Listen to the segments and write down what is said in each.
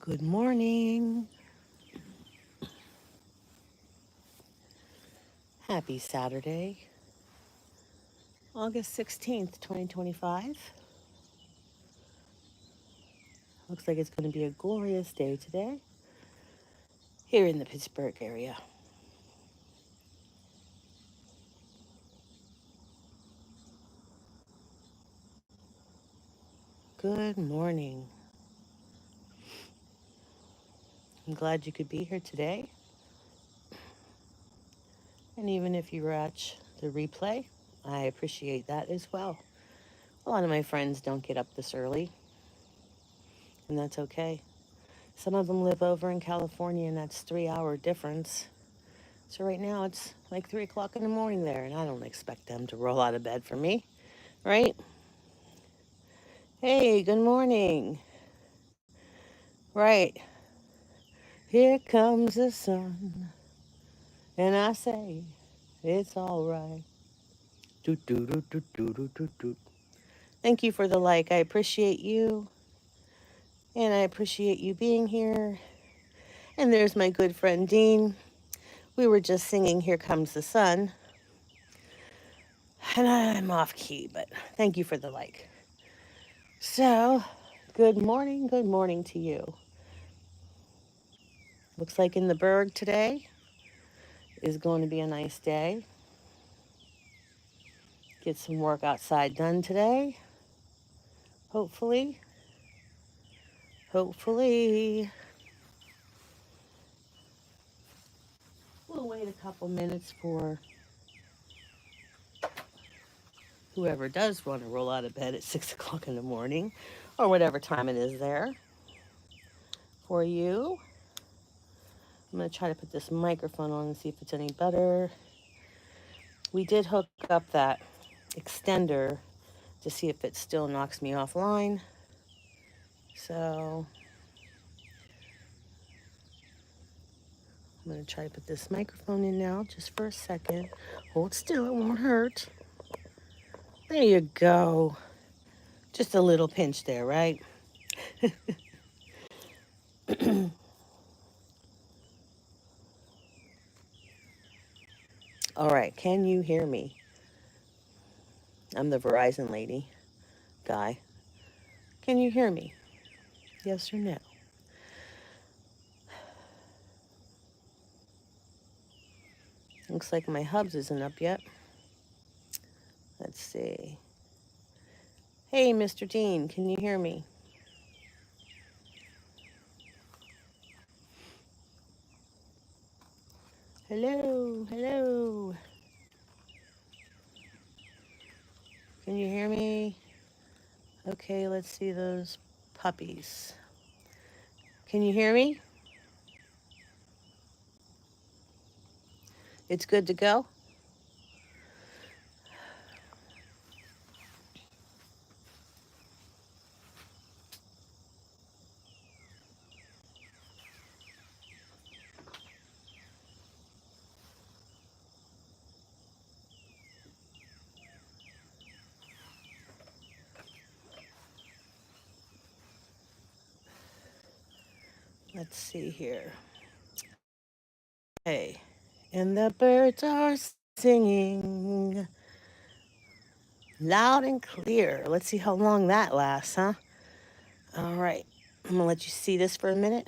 Good morning. Happy Saturday, August 16th, 2025. Looks like it's going to be a glorious day today here in the Pittsburgh area. Good morning. I'm glad you could be here today. And even if you watch the replay, I appreciate that as well. A lot of my friends don't get up this early, and that's okay. Some of them live over in California, and that's 3 hour difference. So right now it's like 3 o'clock in the morning there, and I don't expect them to roll out of bed for me, right? Hey, good morning. Right. Here comes the sun, and I say it's all right. Doot, doot, doot, doot, doot, doot, doot, doot. Thank you for the like. I appreciate you, and I appreciate you being here. And there's my good friend Dean. We were just singing Here Comes the Sun, and I'm off key, but thank you for the like. So, good morning to you. Looks like in the Berg today is going to be a nice day. Get some work outside done today. Hopefully. Hopefully. We'll wait a couple minutes for whoever does want to roll out of bed at 6 o'clock in the morning or whatever time it is there for you. I'm going to try to put this microphone on and see if it's any better. We did hook up that extender to see if it still knocks me offline. So I'm going to try to put this microphone in now just for a second. Hold still, it won't hurt. There you go. Just a little pinch there, right? All right, can you hear me? I'm the Verizon lady, guy. Can you hear me? Yes or no? Looks like my hubs isn't up yet. Let's see. Hey, Mr. Dean, can you hear me? Hello, hello. Can you hear me? Okay, let's see those puppies. Can you hear me? It's good to go? Let's see here. Hey, and the birds are singing loud and clear. Let's see how long that lasts, huh? All right, I'm gonna let you see this for a minute.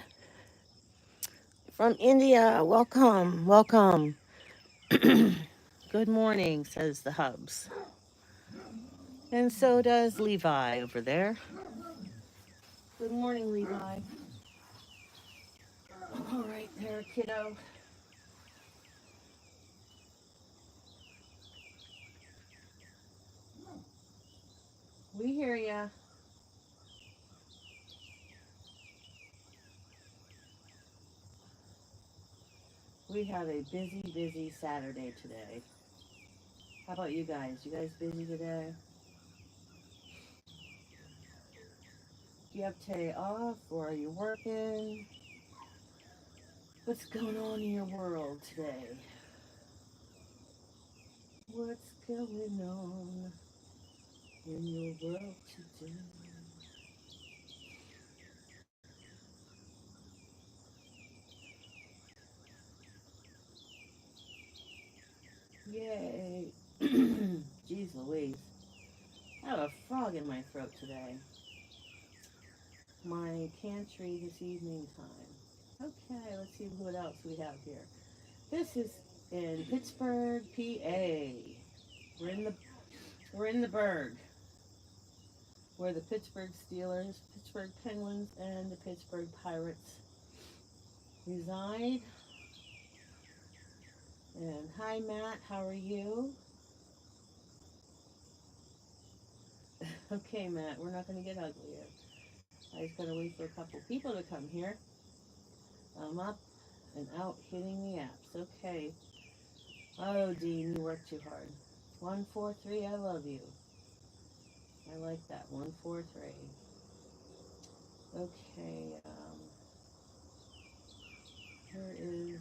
From India, welcome, welcome. Good morning, says the Hubs. And so does Levi over there. Good morning, Levi. All right there, kiddo. We hear ya. We have a busy, busy Saturday today. How about you guys? You guys busy today? Do you have today off or are you working? What's going on in your world today? What's going on in your world today? Yay. Jeez Louise. I have a frog in my throat today. My pantry this evening time. Okay, let's see what else we have here. This is in Pittsburgh, PA. We're in the we're in the Berg, where the Pittsburgh Steelers, Pittsburgh Penguins, and the Pittsburgh Pirates reside. And hi Matt, how are you? Okay, Matt, we're not going to get ugly yet. I just got to wait for a couple people to come here. I'm up and out hitting the apps. Okay. Oh, Dean, you work too hard. 143, I love you. I like that. 143. Okay. Here is.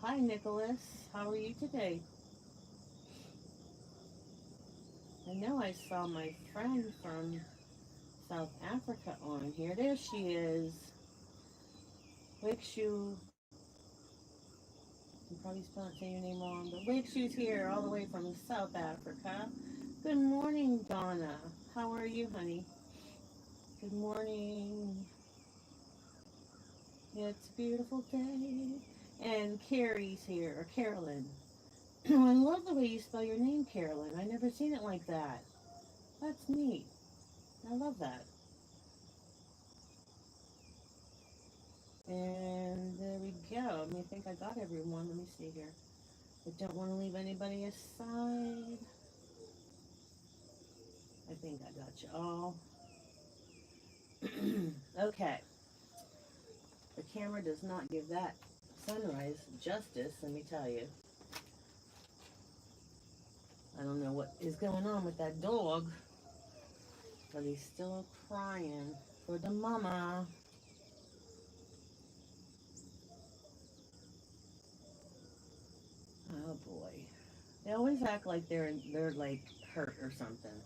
Hi, Nicholas. How are you today? I know I saw my friend from South Africa on here. There she is. Wikshu. I'm probably saying your name wrong, but Wikshu's here all the way from South Africa. Good morning, Donna. How are you, honey? Good morning. It's a beautiful day. And Carrie's here, or Carolyn. I love the way you spell your name, Carolyn. I never seen it like that. That's neat. I love that. And there we go. I think I got everyone. Let me see here. I don't want to leave anybody aside. I think I got you all. Okay. The camera does not give that sunrise justice, let me tell you. I don't know what is going on with that dog, but he's still crying for the mama. Oh boy. They always act like they're like hurt or something,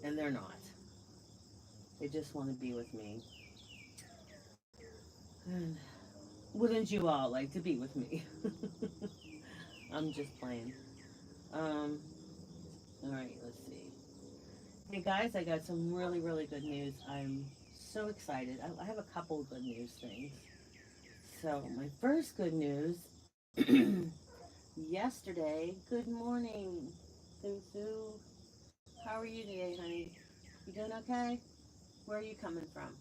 and they're not. They just want to be with me. And wouldn't you all like to be with me? I'm just playing. Um, all right, let's see. Hey guys, I got some really, really good news. I'm so excited. I have a couple of good news things. So, my first good news yesterday, good morning, Suzu. How are you today, honey? You doing okay? Where are you coming from?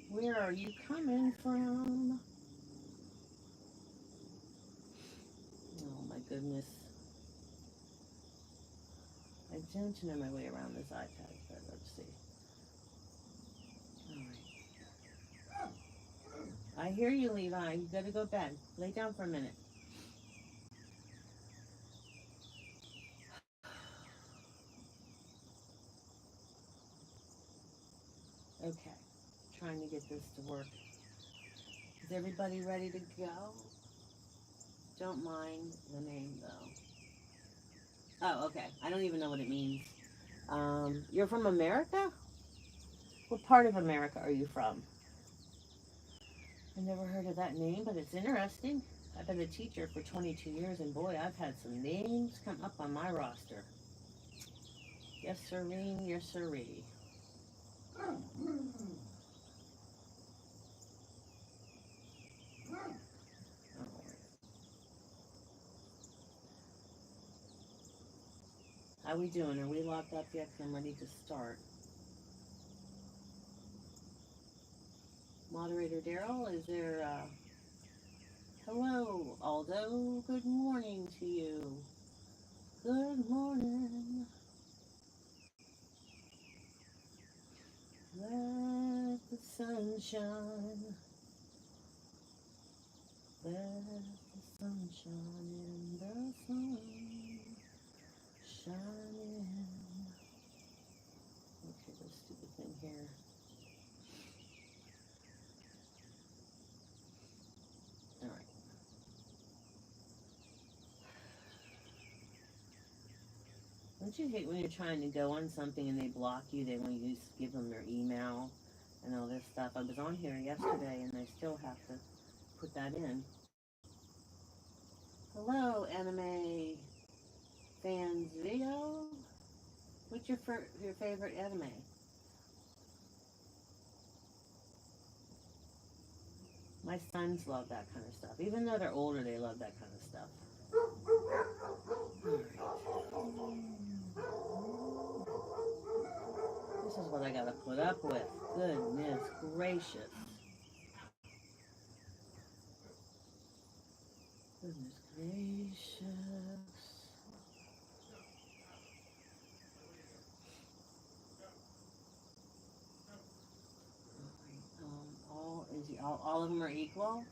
Where are you coming from? Oh my goodness. I don't know my way around this iPad, but let's see. All right. I hear you, Levi. You gotta go to bed. Lay down for a minute. Okay. Trying to get this to work. Is everybody ready to go? Don't mind the name though. Oh, okay. I don't even know what it means. You're from America? What part of America are you from? I never heard of that name, but it's interesting. I've been a teacher for 22 years, and boy, I've had some names come up on my roster. Yes, sirree, yes, sirree. Oh, how we doing? Are we locked up yet? 'Cause I'm ready to start. Moderator Daryl, is there, hello, Aldo. Good morning to you. Good morning. Let the sun shine. Let the sun shine in the sun. Shine in. Okay, this stupid thing here. Alright. Don't you hate when you're trying to go on something and they block you? They want you to give them their email and all this stuff. I was on here yesterday and I still have to put that in. Hello, anime fans video. What's your favorite anime? My sons love that kind of stuff. Even though they're older, they love that kind of stuff. This is what I gotta put up with. Goodness gracious. Goodness gracious. All of them are equal?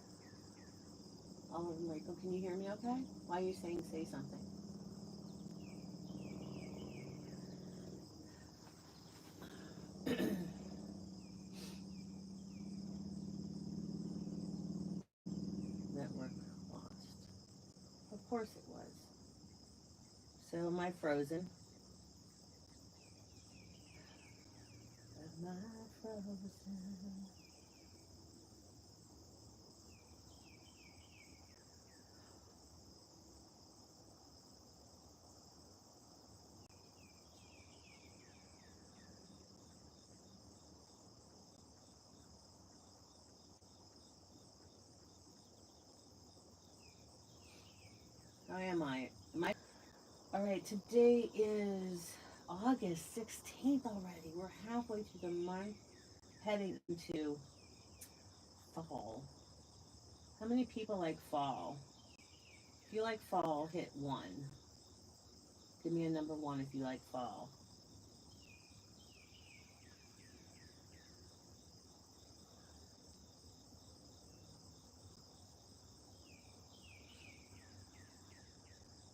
All of them are equal. Can you hear me okay? Why are you saying say something? Network lost. Of course it was. So am I frozen? Am I frozen? How am I? All right, today is August 16th already. We're halfway through the month, heading into fall. How many people like fall? If you like fall, hit 1. Give me a number 1 if you like fall.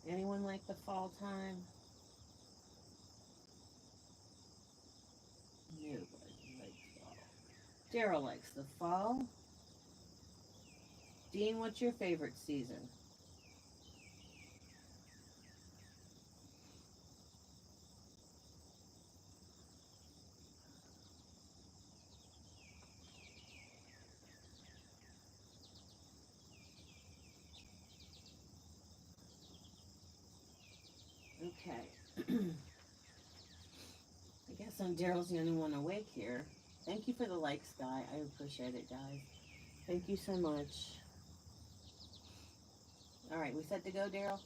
Anyone like the fall time? Nobody likes fall. Daryl likes the fall. Dean, what's your favorite season? Okay. I guess Daryl's the only one awake here. Thank you for the likes, Guy. I appreciate it, guys. Thank you so much. All right, we set to go, Daryl?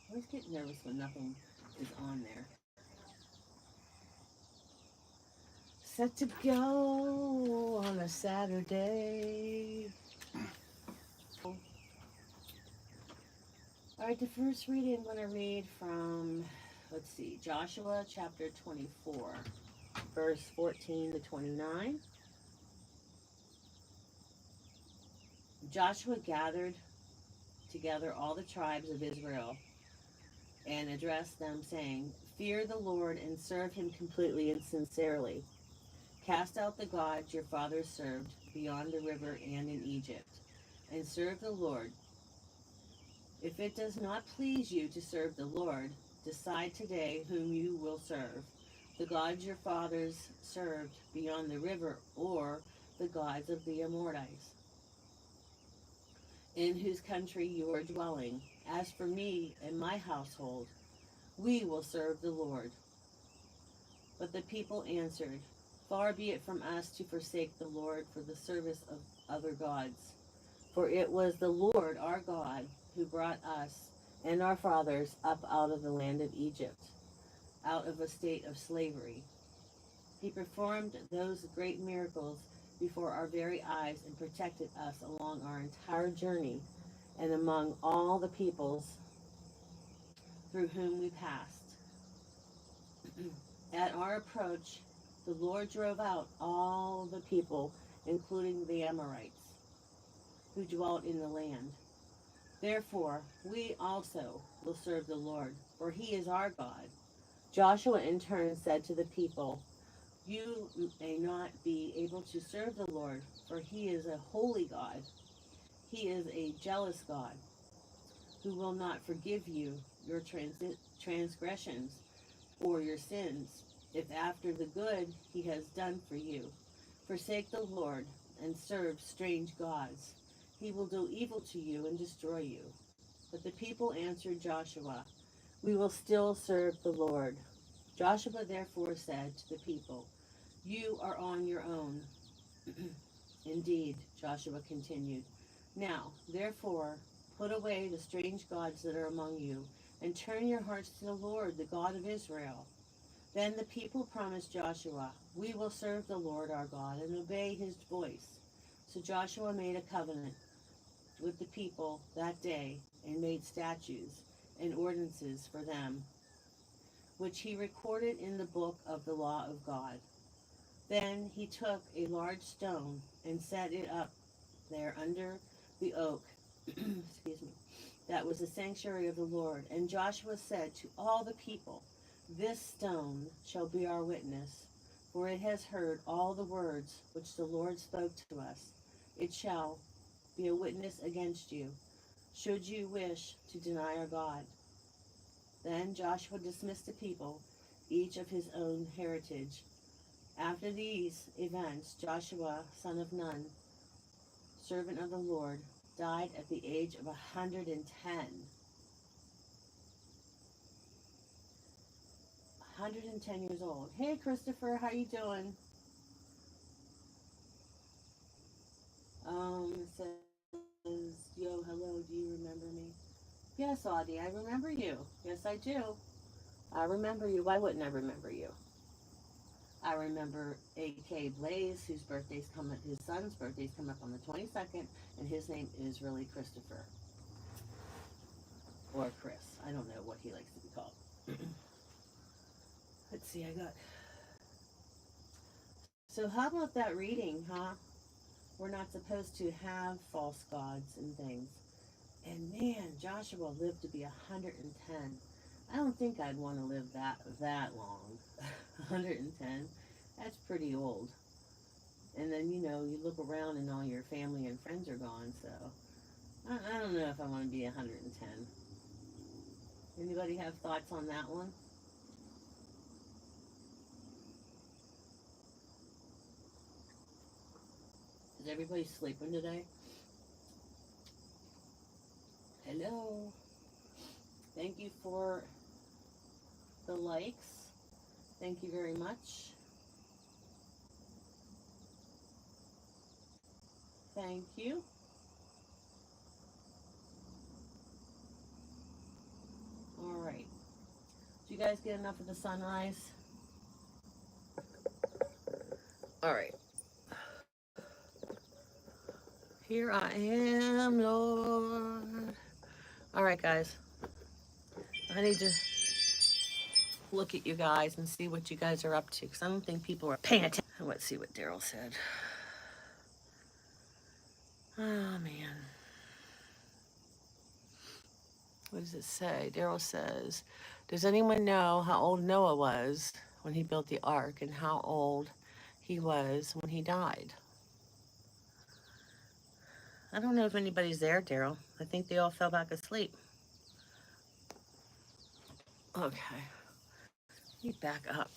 I always get nervous when nothing is on there. Set to go on a Saturday. All right, the first reading I'm going to read from, let's see, Joshua chapter 24, verse 14 to 29. Joshua gathered together all the tribes of Israel and addressed them, saying, "Fear the Lord and serve him completely and sincerely. Cast out the gods your fathers served beyond the river and in Egypt, and serve the Lord. If it does not please you to serve the Lord, decide today whom you will serve, the gods your fathers served beyond the river, or the gods of the Amorites, in whose country you are dwelling. As for me and my household, we will serve the Lord." But the people answered, "Far be it from us to forsake the Lord for the service of other gods. For it was the Lord our God who brought us and our fathers up out of the land of Egypt, out of a state of slavery. He performed those great miracles before our very eyes and protected us along our entire journey and among all the peoples through whom we passed. At our approach, the Lord drove out all the people, including the Amorites, who dwelt in the land. Therefore, we also will serve the Lord, for he is our God." Joshua in turn said to the people, "You may not be able to serve the Lord, for he is a holy God. He is a jealous God, who will not forgive you your transgressions or your sins, if after the good he has done for you. Forsake the Lord and serve strange gods. He will do evil to you and destroy you. But the people answered Joshua, we will still serve the Lord. Joshua therefore said to the people, you are on your own. Indeed, Joshua continued. Now, therefore, put away the strange gods that are among you, and turn your hearts to the Lord, the God of Israel. Then the people promised Joshua, we will serve the Lord our God and obey his voice. So Joshua made a covenant with the people that day and made statutes and ordinances for them, which he recorded in the book of the law of God. Then he took a large stone and set it up there under the oak, excuse me, that was the sanctuary of the Lord. And Joshua said to all the people, this stone shall be our witness, for it has heard all the words which the Lord spoke to us. It shall be a witness against you, should you wish to deny our God. Then Joshua dismissed the people, each of his own heritage. After these events, Joshua, son of Nun, servant of the Lord, died at the age of 110. 110 years old. Hey, Christopher, how you doing? It says, yo, hello, do you remember me? Yes, Audie, I remember you. Yes, I do. I remember you. Why wouldn't I remember you? I remember A.K. Blaze, his son's birthday's come up on the 22nd, and his name is really Christopher. Or Chris. I don't know what he likes to be called. Let's see, I got... So how about that reading, huh? We're not supposed to have false gods and things. And man, Joshua lived to be 110. I don't think I'd want to live that long. 110. That's pretty old. And then, you look around and all your family and friends are gone, so I don't know if I want to be 110. Anybody have thoughts on that one? Is everybody sleeping today? Hello. Thank you for the likes. Thank you very much. Thank you. All right. Did you guys get enough of the sunrise? All right. Here I am, Lord. All right, guys. I need to look at you guys and see what you guys are up to, because I don't think people are paying attention. Let's see what Daryl said. Oh, man. What does it say? Daryl says, does anyone know how old Noah was when he built the ark and how old he was when he died? I don't know if anybody's there, Daryl. I think they all fell back asleep. Okay. Let me back up.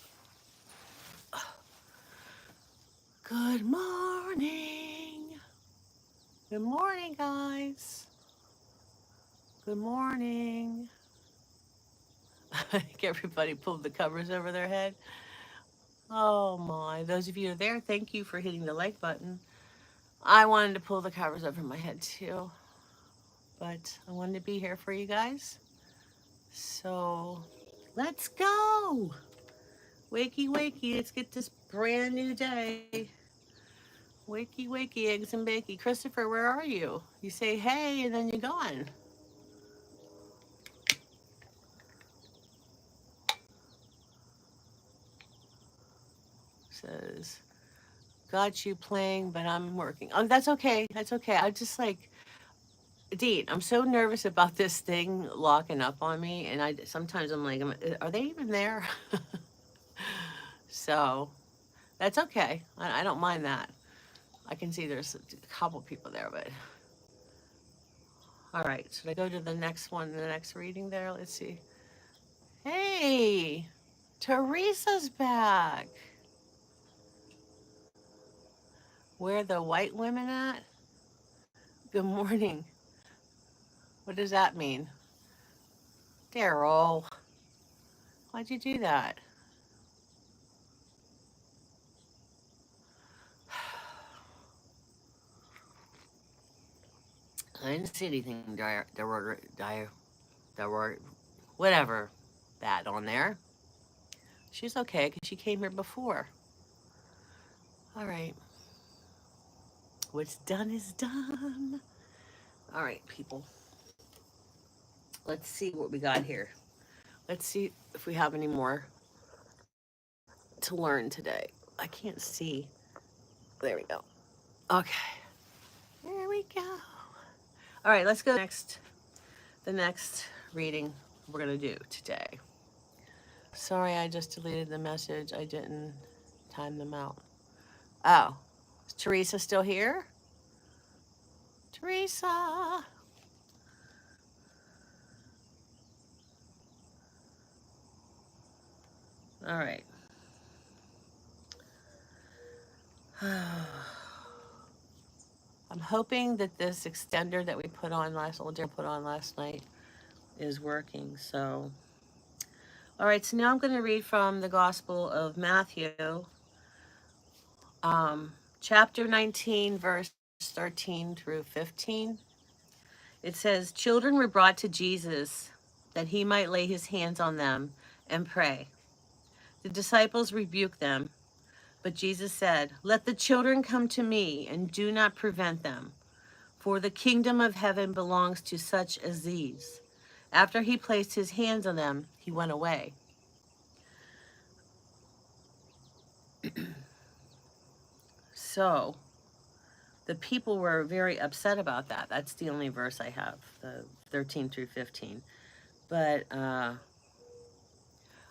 Good morning. Good morning, guys. Good morning. I think everybody pulled the covers over their head. Oh my. Those of you who are there, thank you for hitting the like button. I wanted to pull the covers over my head too, but I wanted to be here for you guys. So let's go. Wakey, wakey. Let's get this brand new day. Wakey, wakey, eggs and bakey. Christopher, where are you? You say hey and then you're gone. Says, got you playing, but I'm working. Oh, that's okay. That's okay. I just like, Dean, I'm so nervous about this thing locking up on me. And sometimes I'm like, are they even there? So that's okay. I don't mind that. I can see there's a couple people there, but all right. Should I go to the next one, the next reading there? Let's see. Hey, Teresa's back. Where are the white women at? Good morning. What does that mean? Daryl, why'd you do that? I didn't see anything whatever that on there. She's okay because she came here before. All right. What's done is done. All right, people. Let's see what we got here. Let's see if we have any more to learn today. I can't see. There we go. Okay. There we go. All right, let's go next. The next reading we're going to do today. Sorry, I just deleted the message. I didn't time them out. Oh, is Teresa still here? Teresa. All right. I'm hoping that this extender that we put on last night is working. So, all right. So now I'm going to read from the Gospel of Matthew, chapter 19, verse 13 through 15. It says, "Children were brought to Jesus that he might lay his hands on them and pray. The disciples rebuked them, but Jesus said, 'Let the children come to me and do not prevent them, for the kingdom of heaven belongs to such as these.' After he placed his hands on them, he went away." So the people were very upset about that. That's the only verse I have, the 13 through 15. But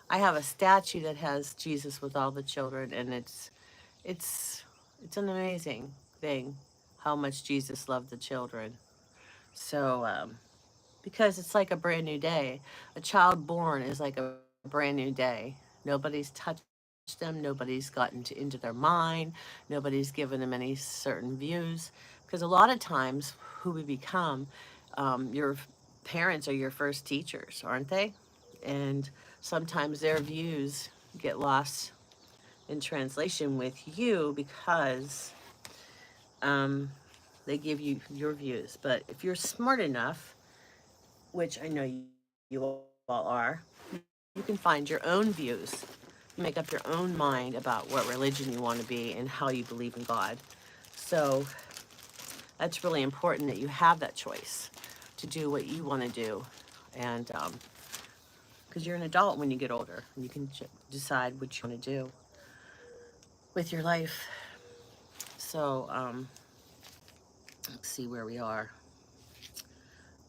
I have a statue that has Jesus with all the children, and it's it's an amazing thing how much Jesus loved the children. So because it's like a brand new day, a child born is like a brand new day. Nobody's touched them. Nobody's gotten into their mind. Nobody's given them any certain views. Because a lot of times, who we become, your parents are your first teachers, aren't they? And sometimes their views get lost in translation with you because they give you your views. But if you're smart enough, which I know you all are, you can find your own views. You make up your own mind about what religion you want to be and how you believe in God. So that's really important that you have that choice to do what you want to do. And because you're an adult when you get older, and you can decide what you want to do with your life. So let's see where we are.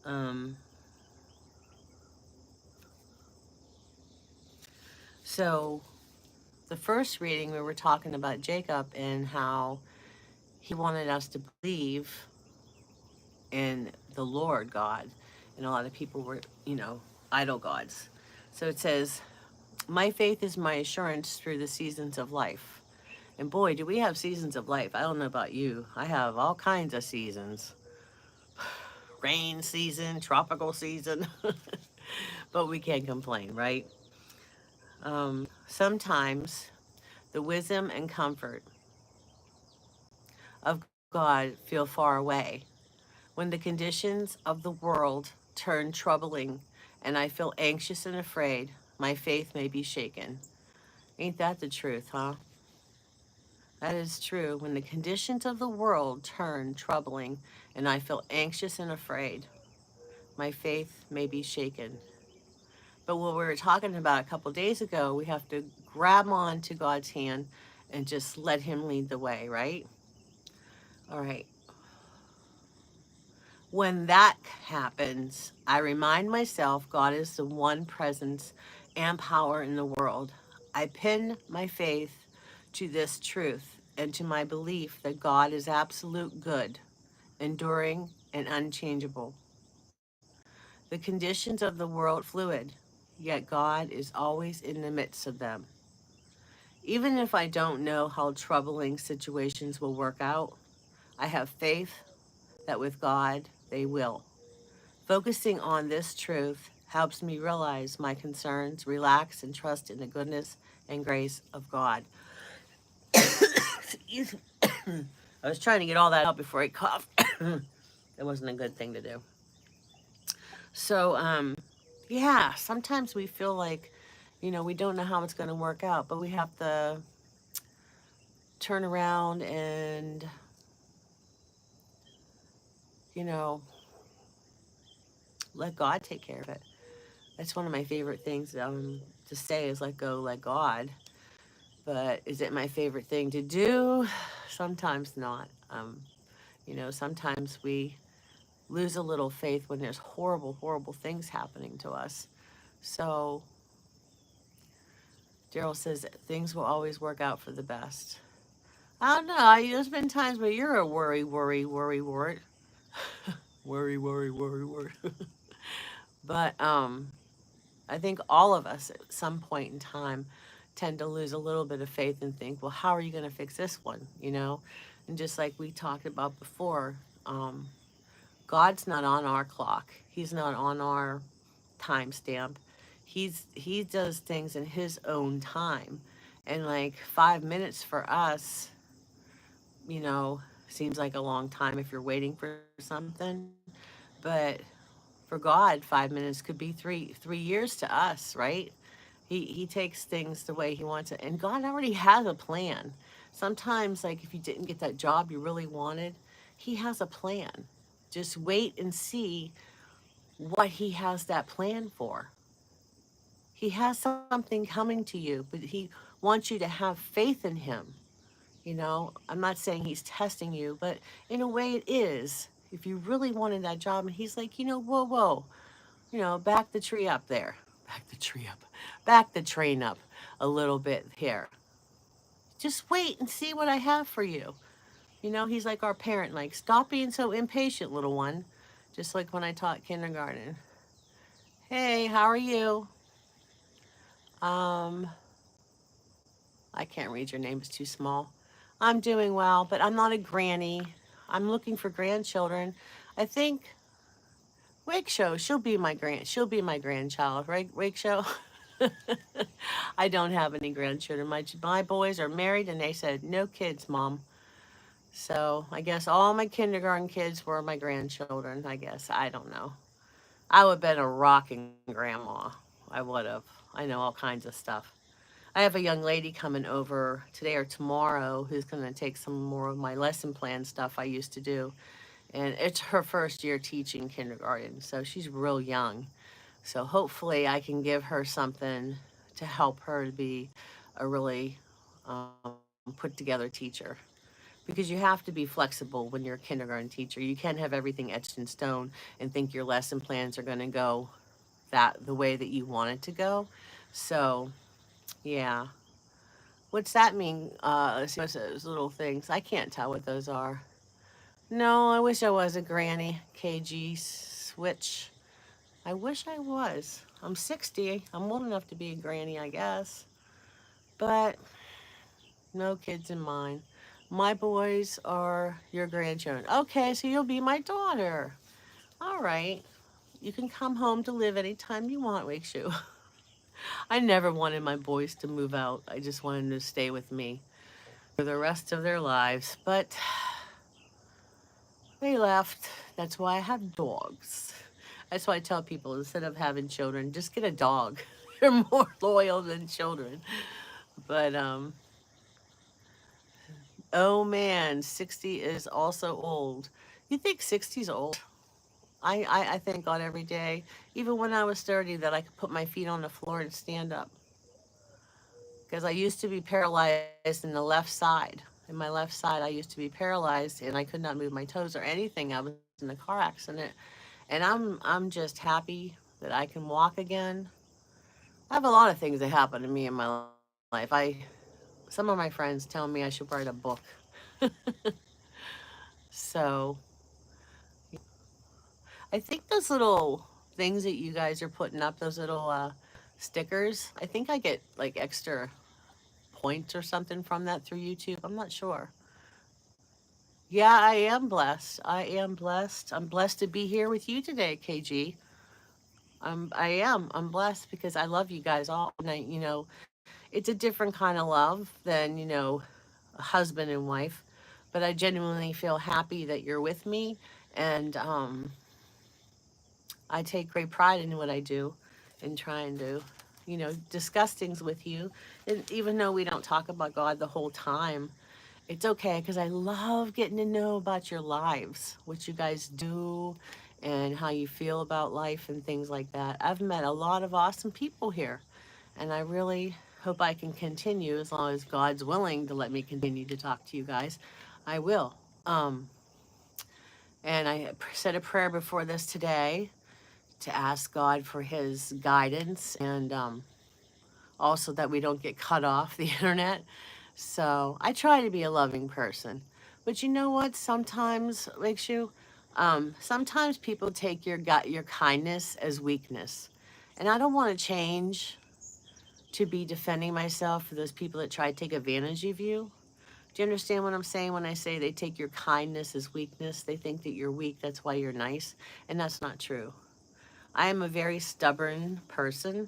Um, so the first reading, we were talking about Jacob and how he wanted us to believe in the Lord God. And a lot of people were, idol gods. So it says, "My faith is my assurance through the seasons of life." And boy, do we have seasons of life. I don't know about you. I have all kinds of seasons. Rain season, tropical season. But we can't complain, right? Sometimes the wisdom and comfort of God feel far away. When the conditions of the world turn troubling and I feel anxious and afraid, my faith may be shaken. Ain't that the truth, huh? That is true. When the conditions of the world turn troubling and I feel anxious and afraid, my faith may be shaken. But what we were talking about a couple days ago, we have to grab on to God's hand and just let him lead the way, right? All right. When that happens, I remind myself God is the one presence and power in the world. I pin my faith to this truth and to my belief that God is absolute good, enduring, and unchangeable. The conditions of the world are fluid, yet God is always in the midst of them. Even if I don't know how troubling situations will work out, I have faith that with God, they will. Focusing on this truth helps me realize my concerns, relax, and trust in the goodness and grace of God. Excuse me. I was trying to get all that out before I coughed. That wasn't a good thing to do. So, yeah, sometimes we feel like, we don't know how it's going to work out, but we have to turn around and, you know, let God take care of it. That's one of my favorite things to say is let go, let God. But is it my favorite thing to do? Sometimes not. Sometimes we lose a little faith when there's horrible, horrible things happening to us. So Daryl says that things will always work out for the best. I don't know. There's been times where you're a worry, worry, worry, wart. Worry, worry, worry, worry. But I think all of us at some point in time tend to lose a little bit of faith and think, well, how are you going to fix this one? And just like we talked about before, um, God's not on our clock. He's not on our timestamp. He does things in his own time. And like 5 minutes for us, you know, seems like a long time if you're waiting for something. But for God, 5 minutes could be three years to us, right? He takes things the way he wants it. And God already has a plan. Sometimes, like if you didn't get that job you really wanted, he has a plan. Just wait and see what he has that plan for. He has something coming to you, but he wants you to have faith in him. I'm not saying he's testing you, but in a way it is. If you really wanted that job and he's like, whoa, whoa, back the tree up there. Back the tree up. Back the train up a little bit here. Just wait and see what I have for you. He's like our parent, like, stop being so impatient, little one. Just like when I taught kindergarten. Hey, how are you? Um, I can't read your name, it's too small. I'm doing well, but I'm not a granny. I'm looking for grandchildren. I think Wake Show, she'll be my grandchild, right? Wake Show. I don't have any grandchildren. My boys are married and they said no kids, mom. So I guess all my kindergarten kids were my grandchildren. I guess I don't know. I would have been a rocking grandma. I would have. I know all kinds of stuff. I have a young lady coming over today or tomorrow who's going to take some more of my lesson plan stuff I used to do. And it's her first year teaching kindergarten, so she's real young. So hopefully I can give her something to help her to be a really put together teacher. Because you have to be flexible when you're a kindergarten teacher. You can't have everything etched in stone and think your lesson plans are going to go the way that you want it to go. So, yeah. What's that mean? Let's see, what's those little things? I can't tell what those are. No, I wish I was a granny. KG switch. I wish I was. I'm 60. I'm old enough to be a granny, I guess. But no kids in mine. My boys are your grandchildren. Okay, so you'll be my daughter. All right. You can come home to live anytime you want, Wakeshoe. I never wanted my boys to move out. I just wanted them to stay with me for the rest of their lives. But they left. That's why I have dogs. That's why I tell people instead of having children, just get a dog. They're more loyal than children. But oh man, 60 is also old. You think 60's old? I thank God every day, even when I was 30, that I could put my feet on the floor and stand up. Because I used to be paralyzed in the left side. In my left side, I used to be paralyzed and I could not move my toes or anything. I was in a car accident. And I'm just happy that I can walk again. I have a lot of things that happen to me in my life. Some of my friends tell me I should write a book. So I think those little things that you guys are putting up, those little stickers, I think I get like extra points or something from that through YouTube. I'm not sure. Yeah, I am blessed. I am blessed. I'm blessed to be here with you today, KG. I am. I'm blessed because I love you guys all. And it's a different kind of love than, a husband and wife. But I genuinely feel happy that you're with me. And I take great pride in what I do and trying to, discuss things with you. And even though we don't talk about God the whole time, it's okay because I love getting to know about your lives, what you guys do, and how you feel about life and things like that. I've met a lot of awesome people here, and I really hope I can continue as long as God's willing to let me continue to talk to you guys. I will. Um, and I said a prayer before this today to ask God for His guidance and also that we don't get cut off the internet. So I try to be a loving person. But you know what? Sometimes makes you. Sometimes people take your kindness as weakness, and I don't want to change to be defending myself for those people that try to take advantage of you. Do you understand what I'm saying when I say they take your kindness as weakness? They think that you're weak, that's why you're nice, and that's not true. I am a very stubborn person,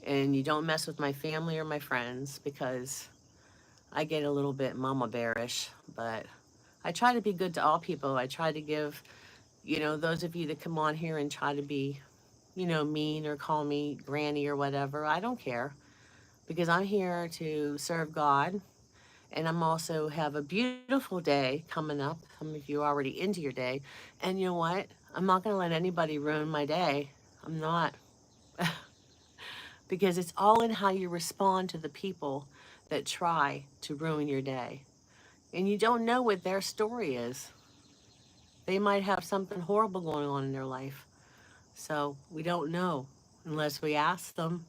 and you don't mess with my family or my friends because I get a little bit mama bearish, but I try to be good to all people. I try to give, those of you that come on here and try to be, mean or call me granny or whatever, I don't care because I'm here to serve God. And I'm also have a beautiful day coming up. Some of you are already into your day. And you know what? I'm not going to let anybody ruin my day. I'm not. Because it's all in how you respond to the people that try to ruin your day. And you don't know what their story is. They might have something horrible going on in their life. So we don't know unless we ask them.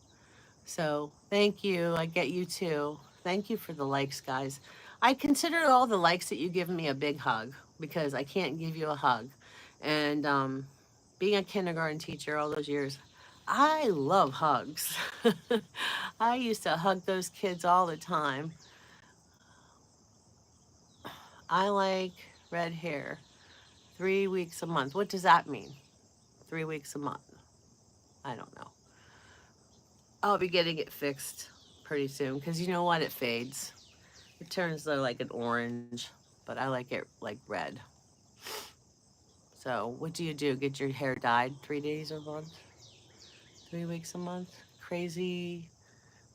So thank you. I get you too. Thank you for the likes, guys. I consider all the likes that you give me a big hug because I can't give you a hug. And being a kindergarten teacher all those years, I love hugs. I used to hug those kids all the time. I like red hair. 3 weeks a month. What does that mean? 3 weeks a month. I don't know. I'll be getting it fixed pretty soon because you know what? It fades. It turns like an orange, but I like it like red. So what do you do? Get your hair dyed 3 days a month? 3 weeks a month? Crazy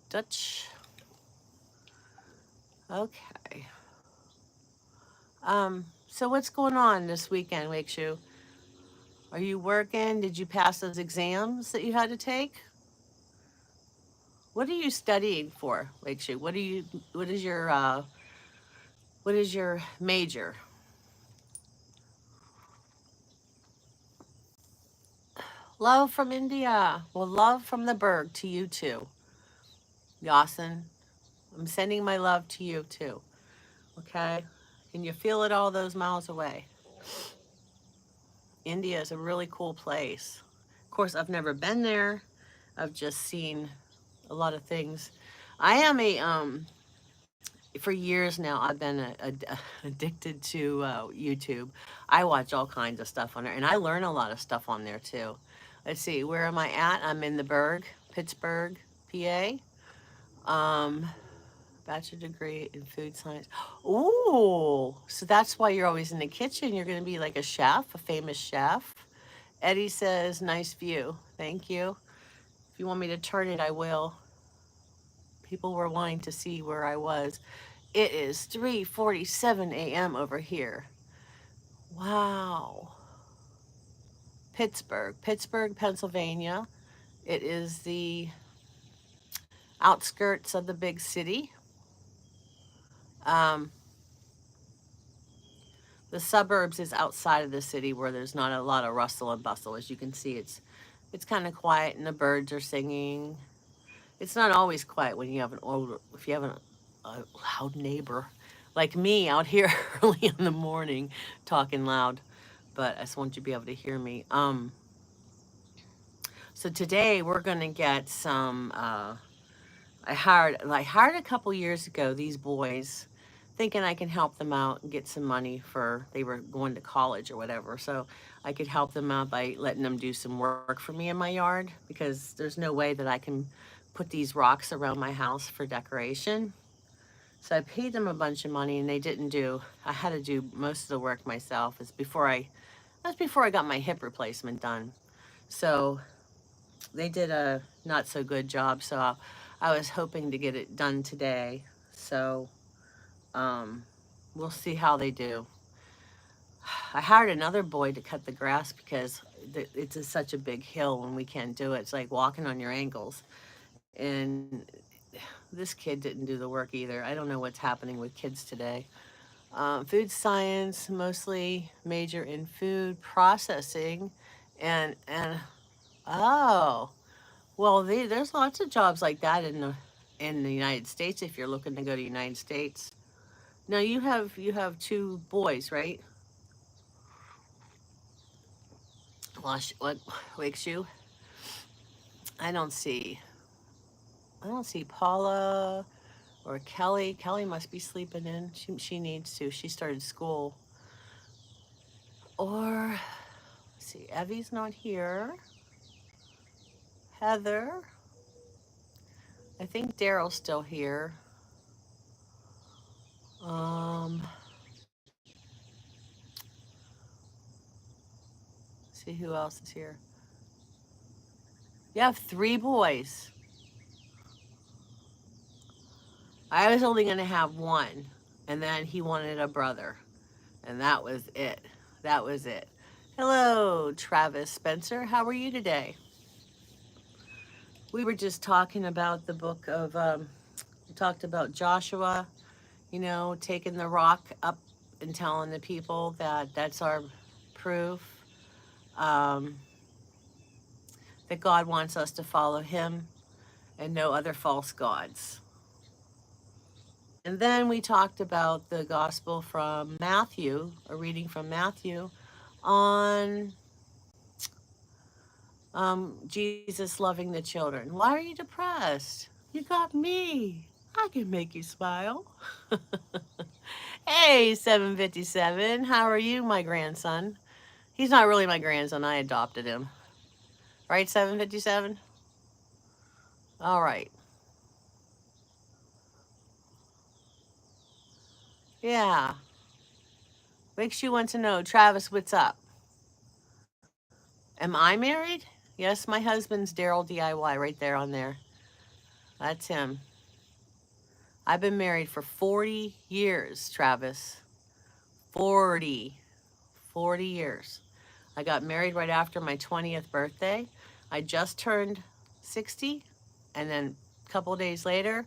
Dutch. Okay. So what's going on this weekend, Wakeshoe? Are you working? Did you pass those exams that you had to take? What are you studying for, Wakeshoe? What is your major? Love from India. Well, love from the Berg to you too. Yasin, I'm sending my love to you too. Okay? Can you feel it all those miles away? India is a really cool place. Of course, I've never been there. I've just seen a lot of things. I am for years now, I've been addicted to YouTube. I watch all kinds of stuff on there, and I learn a lot of stuff on there too. Let's see, where am I at? I'm in the Berg, Pittsburgh, PA. Um, Bachelor degree in food science. Ooh, so that's why you're always in the kitchen. You're going to be like a chef, a famous chef. Eddie says, nice view. Thank you. If you want me to turn it, I will. People were wanting to see where I was. It is 3:47 a.m. over here. Wow. Pittsburgh, Pennsylvania. It is the outskirts of the big city. Um, the suburbs is outside of the city where there's not a lot of rustle and bustle. As you can see, it's kind of quiet and the birds are singing. It's not always quiet when you have if you have a loud neighbor like me out here early in the morning talking loud. But I just want you to be able to hear me. So today we're going to get some I hired a couple years ago these boys, thinking I can help them out and get some money for they were going to college or whatever. So I could help them out by letting them do some work for me in my yard because there's no way that I can put these rocks around my house for decoration. So I paid them a bunch of money and they didn't do. I had to do most of the work myself. That's before I got my hip replacement done. So they did a not so good job. So I was hoping to get it done today. So um, we'll see how they do. I hired another boy to cut the grass because such a big hill when we can't do it. It's like walking on your ankles. And this kid didn't do the work either. I don't know what's happening with kids today. Food science, mostly major in food processing, and oh, well, there's lots of jobs like that in the United States if you're looking to go to the United States. Now you have two boys, right? What wakes you? I don't see. I don't see Paula or Kelly. Kelly must be sleeping in. She needs to. She started school. Or let's see, Evie's not here. Heather. I think Daryl's still here. Um, see who else is here. You have three boys. I was only going to have one, and then he wanted a brother, and that was it. That was it. Hello, Travis Spencer. How are you today? We were just talking about the book of, we talked about Joshua, taking the rock up and telling the people that that's our proof um, that God wants us to follow him and no other false gods. And then we talked about the gospel from Matthew, a reading from Matthew on Jesus loving the children. Why are you depressed? You got me. I can make you smile. Hey, 757. How are you, my grandson? He's not really my grandson. I adopted him. Right, 757? All right. Yeah. Makes you want to know, Travis, what's up? Am I married? Yes, my husband's Daryl DIY right there on there. That's him. I've been married for 40 years, Travis. 40. 40 years. I got married right after my 20th birthday. I just turned 60, and then a couple of days later,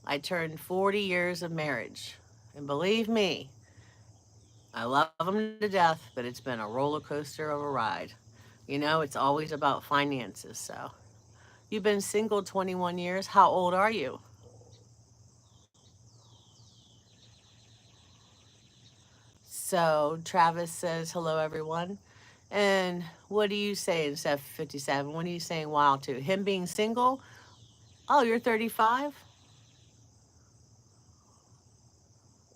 I turned 40 years of marriage. And believe me, I love him to death, but it's been a roller coaster of a ride. It's always about finances. So, you've been single 21 years. How old are you? So, Travis says, hello, everyone. And what do you say in 57? What are you saying wow to? Him being single? Oh, you're 35?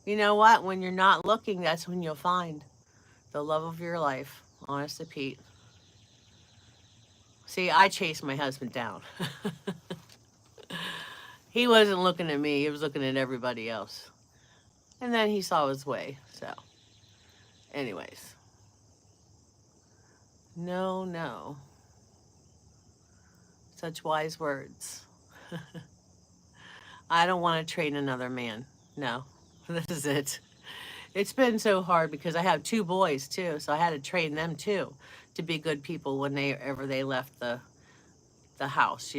You know what? When you're not looking, that's when you'll find the love of your life. Honest to Pete. See, I chased my husband down. He wasn't looking at me, he was looking at everybody else. And then he saw his way. So, anyways, no, no. Such wise words. I don't want to train another man. No, this is it. It's been so hard because I have two boys too, so I had to train them too to be good people whenever they left the house.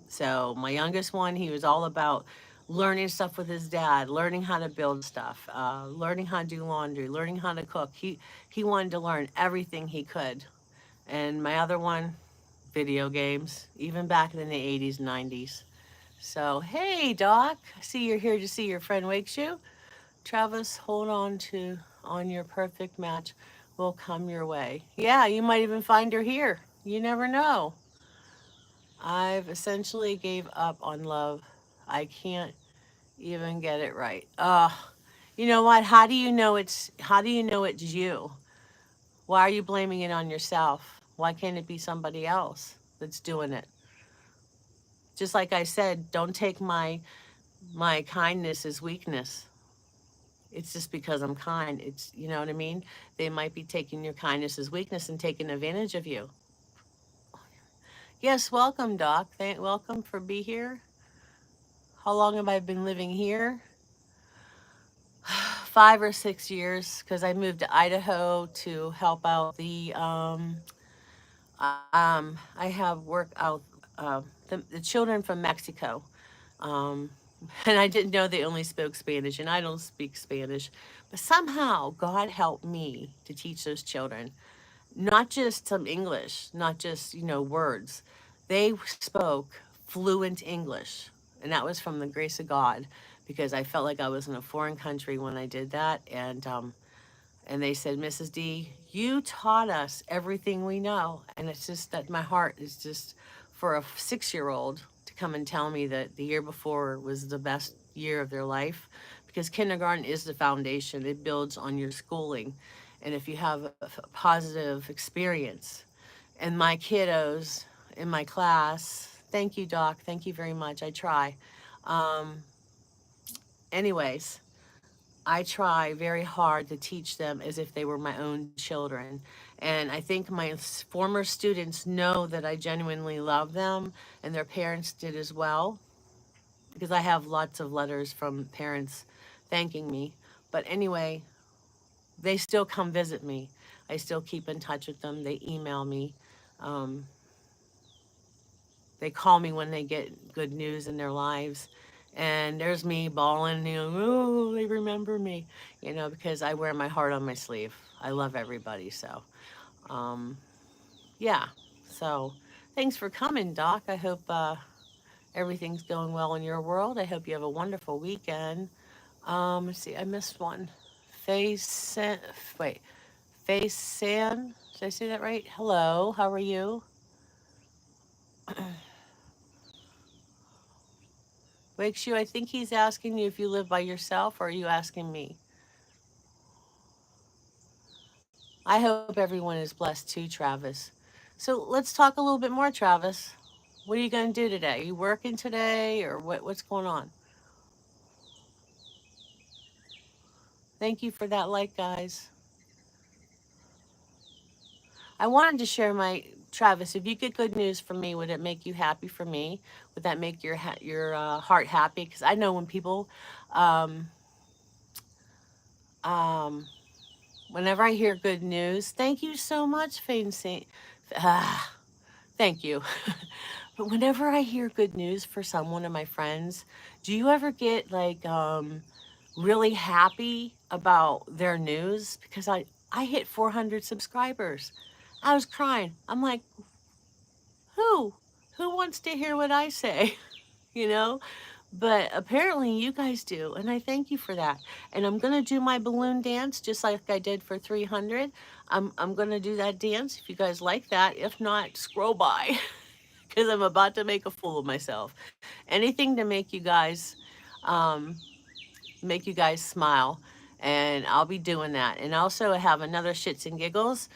So my youngest one, he was all about learning stuff with his dad, learning how to build stuff, learning how to do laundry, learning how to cook. He wanted to learn everything he could. And my other one, video games, even back in the 80s, 90s. So, hey, Doc, I see you're here to see your friend wakes you. Travis, hold on your perfect match will come your way. Yeah, you might even find her here. You never know. I've essentially gave up on love. I can't even get it right. You know what? How do you know it's you? Why are you blaming it on yourself? Why can't it be somebody else that's doing it? Just like I said, don't take my kindness as weakness. It's just because I'm kind. It's, you know what I mean? They might be taking your kindness as weakness and taking advantage of you. Yes, welcome, Doc. Welcome for be here. How long have I been living here? 5 or 6 years, because I moved to Idaho to help out I have work out the children from Mexico. Um, and I didn't know they only spoke Spanish, and I don't speak Spanish. But somehow God helped me to teach those children not just some English, not just, words. They spoke fluent English. And that was from the grace of God, because I felt like I was in a foreign country when I did that. And they said, Mrs. D, you taught us everything we know. And it's just that my heart is just for a 6-year-old to come and tell me that the year before was the best year of their life, because kindergarten is the foundation. It builds on your schooling. And if you have a positive experience, and my kiddos in my class, thank you, Doc. Thank you very much. I try. Um, anyways, I try very hard to teach them as if they were my own children. And I think my former students know that I genuinely love them, and their parents did as well, because I have lots of letters from parents thanking me. But anyway, they still come visit me. I still keep in touch with them. They email me. Um, they call me when they get good news in their lives. And there's me bawling, oh, they remember me, because I wear my heart on my sleeve. I love everybody. So, um, yeah. So, thanks for coming, Doc. I hope everything's going well in your world. I hope you have a wonderful weekend. Let's see, I missed one. Face, wait, Face San. Did I say that right? Hello, how are you? Wakes you, I think he's asking you if you live by yourself, or are you asking me? I hope everyone is blessed too, Travis. So let's talk a little bit more, Travis. What are you going to do today? Are you working today, or what's going on? Thank you for that like, guys. I wanted to share my Travis. If you get good news from me, would it make you happy for me? Would that make your heart happy? Because I know when people, um, um, whenever I hear good news, thank you so much, Fane Saint. Ah, thank you. But whenever I hear good news for someone of my friends, do you ever get like really happy about their news? Because I hit 400 subscribers. I was crying. I'm like, who? Who wants to hear what I say? you know? But apparently you guys do, and I thank you for that. And I'm gonna do my balloon dance just like I did for 300. I'm gonna do that dance if you guys like that. If not, scroll by. Because I'm about to make a fool of myself. Anything to um, make you guys smile, and I'll be doing that. And also, I have another shits and giggles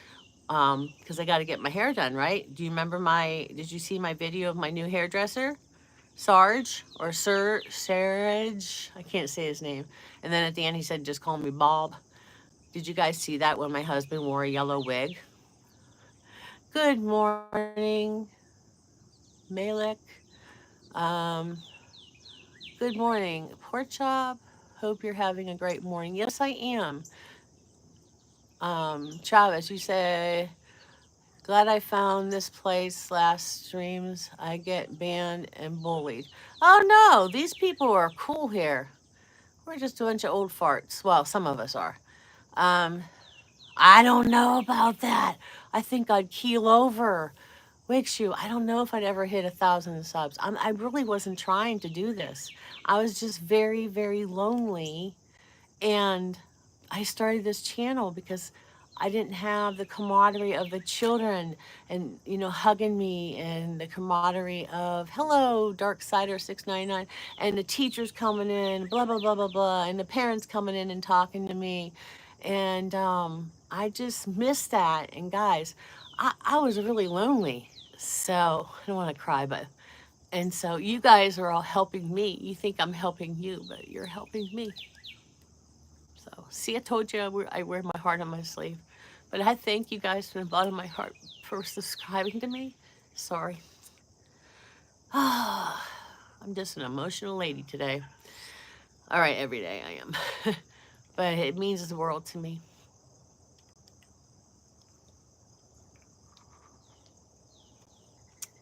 because I got to get my hair done. Right? Do you remember my? Did you see my video of my new hairdresser, Sarge or Sir Sarge? I can't say his name. And then at the end, he said, "Just call me Bob." Did you guys see that when my husband wore a yellow wig? Good morning, Malik. Um, Good morning, Pork Chop. Hope you're having a great morning. Yes, I am. Travis, you say, glad I found this place last streams. I get banned and bullied. Oh no, these people are cool here. We're just a bunch of old farts. Well, some of us are. Um, I don't know about that. I think I'd keel over. Wakes you. I don't know if I'd ever hit 1,000 subs. I really wasn't trying to do this. I was just very, very lonely. And I started this channel because I didn't have the camaraderie of the children and, hugging me, and the camaraderie of, hello, Dark Sider 699, and the teachers coming in, blah, blah, blah, blah, blah, and the parents coming in and talking to me. And I just missed that. And guys, I was really lonely. So I don't want to cry, but, and so you guys are all helping me. You think I'm helping you, but you're helping me. So, see, I told you I wear my heart on my sleeve. But I thank you guys from the bottom of my heart for subscribing to me. Sorry. I'm just an emotional lady today. All right, every day I am. But it means the world to me.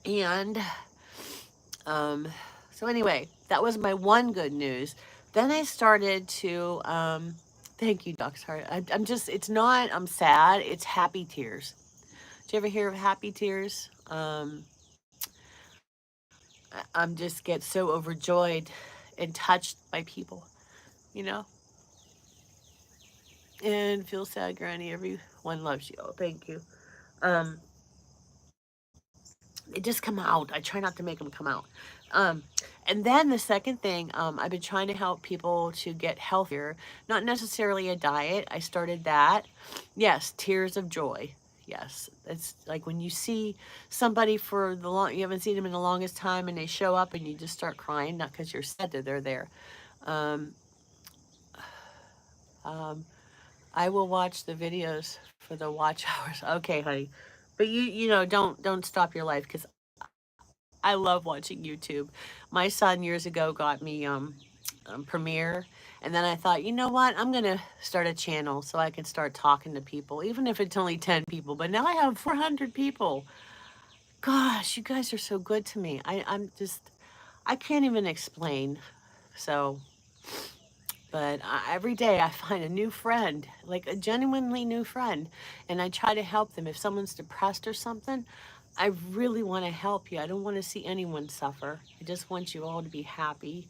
And so, anyway, that was my one good news. Then I started to, thank you, Doc. Sorry. I'm just, it's not, I'm sad, it's happy tears. Did you ever hear of happy tears? I'm just get so overjoyed and touched by people, you know, and feel sad, Granny. Everyone loves you. Oh, thank you. Um, they just come out. I try not to make them come out. Um, and then the second thing, I've been trying to help people to get healthier, not necessarily a diet. I started that. Yes, tears of joy. Yes, it's like when you see somebody for the long, you haven't seen them in the longest time, and they show up and you just start crying, not because you're sad that they're there. Um, um, I will watch the videos for the watch hours. Okay, honey, but don't stop your life because I love watching YouTube. My son years ago got me Premiere, and then I thought, you know what? I'm gonna start a channel so I can start talking to people, even if it's only 10 people. But now I have 400 people. Gosh, you guys are so good to me. I'm just, I can't even explain. So, but every day I find a new friend, like a genuinely new friend, and I try to help them. If someone's depressed or something, I really want to help you. I don't want to see anyone suffer. I just want you all to be happy.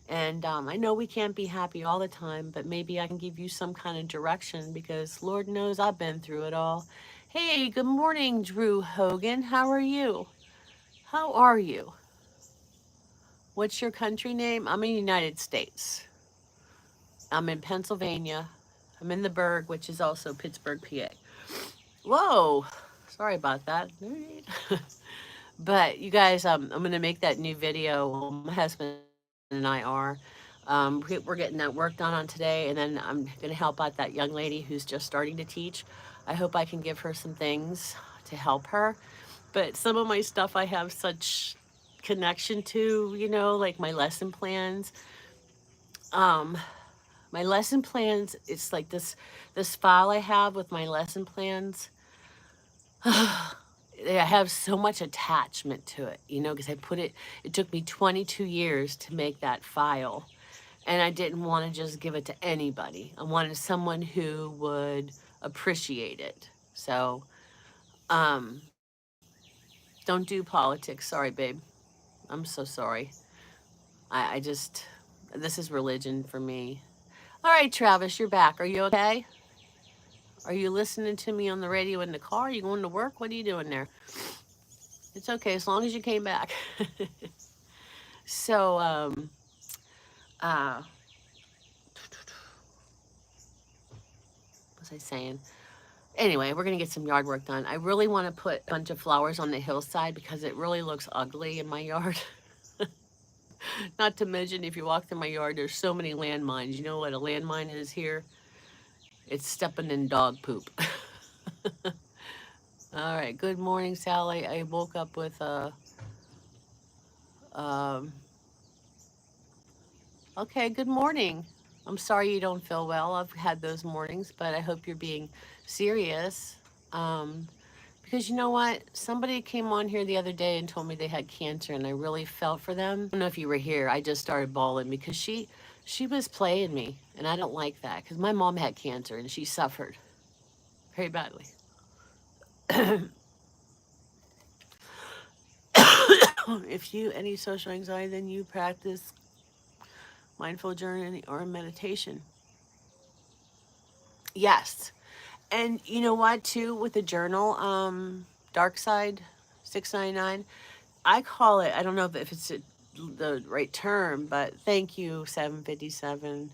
And I know we can't be happy all the time, but maybe I can give you some kind of direction because Lord knows I've been through it all. Hey, good morning, Drew Hogan. How are you? How are you? What's your country name? I'm in the United States. I'm in Pennsylvania. I'm in the Burgh, which is also Pittsburgh, PA. Whoa, sorry about that. But you guys, I'm going to make that new video. Well, my husband and I are. We're getting that work done on today, and then I'm going to help out that young lady who's just starting to teach. I hope I can give her some things to help her. But some of my stuff I have such connection to, like my lesson plans. Um, my lesson plans, it's like this file I have with my lesson plans. I have so much attachment to it, because it took me 22 years to make that file. And I didn't want to just give it to anybody. I wanted someone who would appreciate it. So, um, don't do politics. Sorry, babe. I'm so sorry. I just, this is religion for me. All right, Travis, you're back. Are you okay? Are you listening to me on the radio in the car? Are you going to work? What are you doing there? It's okay as long as you came back. So, uh, what was I saying? Anyway, we're going to get some yard work done. I really want to put a bunch of flowers on the hillside because it really looks ugly in my yard. Not to mention, if you walk through my yard, there's so many landmines. You know what a landmine is here? It's stepping in dog poop. All right. Good morning, Sally. I woke up with a. Um, okay. Good morning. I'm sorry you don't feel well. I've had those mornings, but I hope you're being serious. Um, because you know what? Somebody came on here the other day and told me they had cancer, and I really felt for them. I don't know if you were here. I just started bawling because she was playing me, and I don't like that because my mom had cancer and she suffered very badly. If you any social anxiety, then you practice mindful journaling or meditation. Yes. And you know what, too, with the journal, Dark Side 699, I call it, I don't know if it's the right term, but thank you, 757.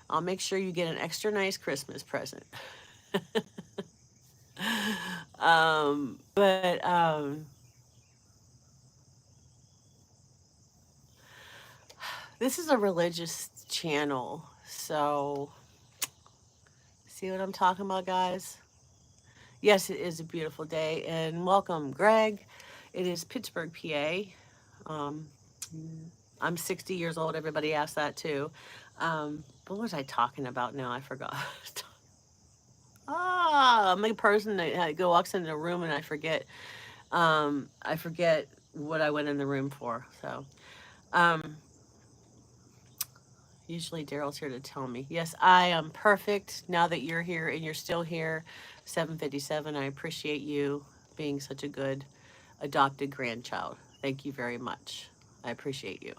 I'll make sure you get an extra nice Christmas present. But this is a religious channel, so see what I'm talking about, guys? Yes, it is a beautiful day, and welcome, Greg. It is Pittsburgh, PA. Um, I'm 60 years old. Everybody asked that too. What was I talking about now? I forgot. I'm a person that go walks into a room and I forget what I went in the room for. So, um, usually Daryl's here to tell me. Yes, I am perfect now that you're here and you're still here. 757. I appreciate you being such a good adopted grandchild. Thank you very much. I appreciate you.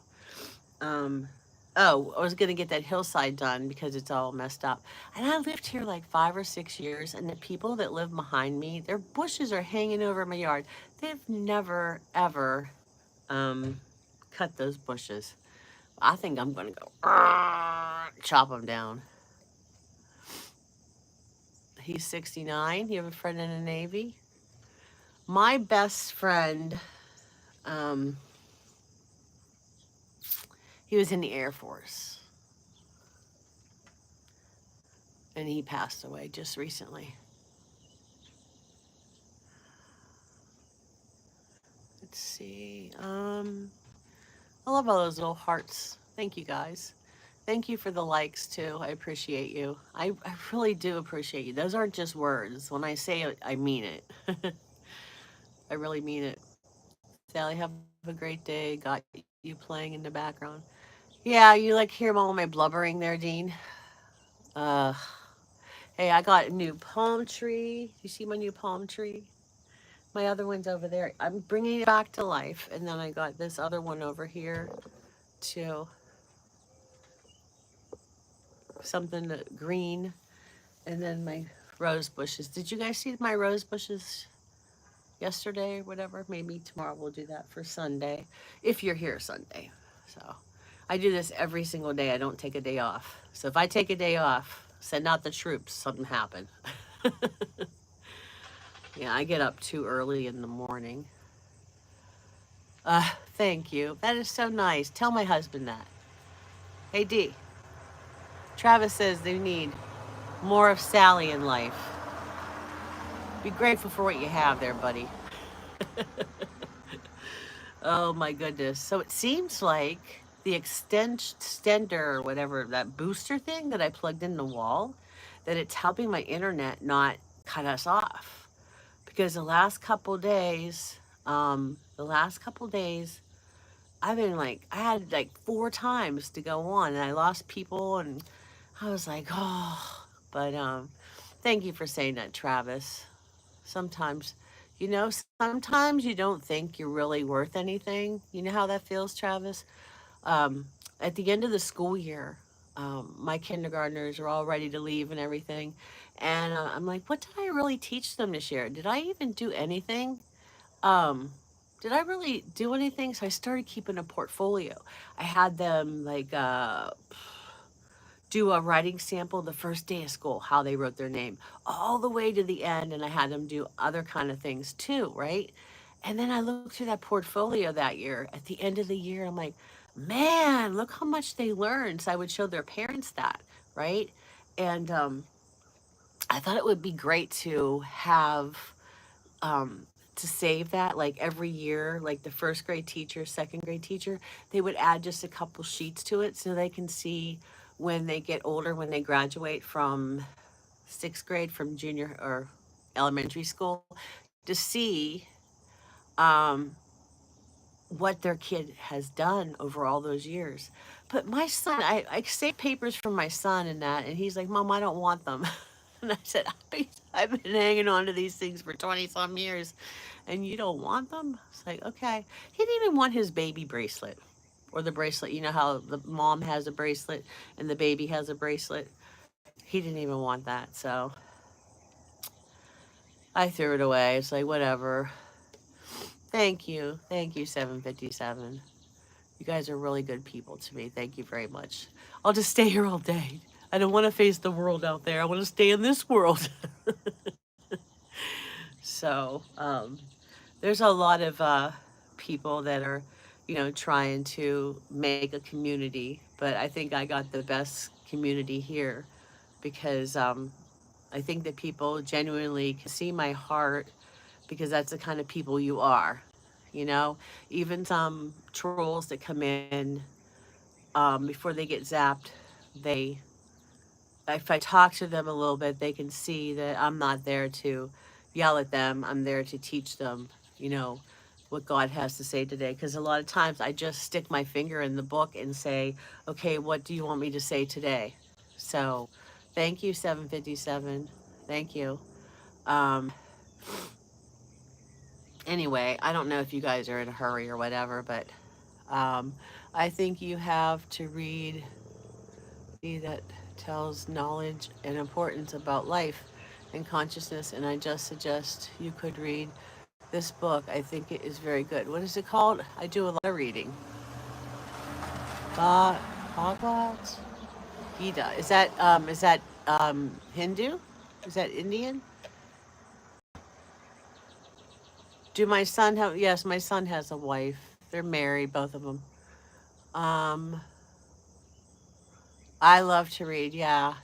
Um, oh, I was gonna get that hillside done because it's all messed up. And I lived here like 5 or 6 years, and the people that live behind me, their bushes are hanging over my yard. They've never ever um, cut those bushes. I think I'm gonna go chop them down. He's 69. You have a friend in the Navy? My best friend, um, he was in the Air Force, and he passed away just recently. Let's see. I love all those little hearts. Thank you, guys. Thank you for the likes too. I appreciate you. I really do appreciate you. Those aren't just words. When I say it, I mean it. I really mean it. Sally, have a great day. Got you playing in the background. Yeah, you like hear all my blubbering there, Dean? Uh, hey, I got a new palm tree. You see my new palm tree? My other one's over there. I'm bringing it back to life. And then I got this other one over here too. Something green. And then my rose bushes. Did you guys see my rose bushes yesterday or whatever? Maybe tomorrow we'll do that for Sunday. If you're here Sunday. So I do this every single day. I don't take a day off. So if I take a day off, send out the troops, something happened. Yeah, I get up too early in the morning. Thank you. That is so nice. Tell my husband that. Hey, D. Travis says they need more of Sally in life. Be grateful for what you have there, buddy. Oh my goodness. So it seems like the extender or whatever, that booster thing that I plugged in the wall, that it's helping my internet not cut us off. Because the last couple days, I've been like, I had like 4 times to go on and I lost people and I was like, oh, but thank you for saying that, Travis. Sometimes, sometimes you don't think you're really worth anything. You know how that feels, Travis? Um, at the end of the school year, my kindergartners are all ready to leave and everything. And I'm like, what did I really teach them this year? Did I even do anything? Um, did I really do anything? So I started keeping a portfolio. I had them like do a writing sample the first day of school, how they wrote their name, all the way to the end, and I had them do other kind of things too, right? And then I looked through that portfolio that year. At the end of the year, I'm like, man, look how much they learned. So I would show their parents that, right? And I thought it would be great to have to save that like every year, like the first grade teacher, second grade teacher, they would add just a couple sheets to it so they can see when they get older, when they graduate from sixth grade, from junior or elementary school, to see um, what their kid has done over all those years. But my son, I saved papers from my son and that, and he's like, Mom, I don't want them. And I said, I've been hanging on to these things for 20 some years, and you don't want them? It's like, okay. He didn't even want his baby bracelet or the bracelet. You know how the mom has a bracelet and the baby has a bracelet? He didn't even want that. So I threw it away. It's like, whatever. Thank you. Thank you, 757. You guys are really good people to me. Thank you very much. I'll just stay here all day. I don't want to face the world out there. I want to stay in this world. So, there's a lot of people that are, trying to make a community. But I think I got the best community here because I think that people genuinely can see my heart because that's the kind of people you are. You know, even some trolls that come in before they get zapped, they if I talk to them a little bit, they can see that I'm not there to yell at them. I'm there to teach them, you know, what God has to say today. Because a lot of times I just stick my finger in the book and say, okay, what do you want me to say today? So thank you, 757. Thank you. Um, anyway, I don't know if you guys are in a hurry or whatever, but um, I think you have to read that tells knowledge and importance about life and consciousness. And I just suggest you could read this book. I think it is very good. What is it called? I do a lot of reading. Bhagavad Gita. Is that Hindu? Is that Indian? Do my son have? Yes, my son has a wife. They're married, both of them. Um, I love to read. Yeah.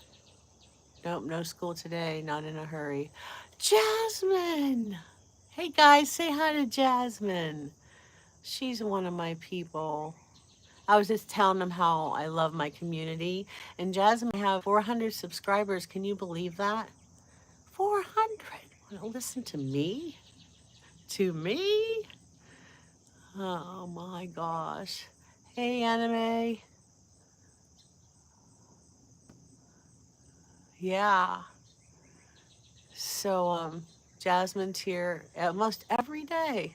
Nope, no school today. Not in a hurry. Jasmine. Hey guys, say hi to Jasmine. She's one of my people. I was just telling them how I love my community. And Jasmine, I have 400 subscribers. Can you believe that? 400. Wanna listen to me? To me? Oh my gosh. Hey, anime. Yeah. So, Jasmine's here almost every day.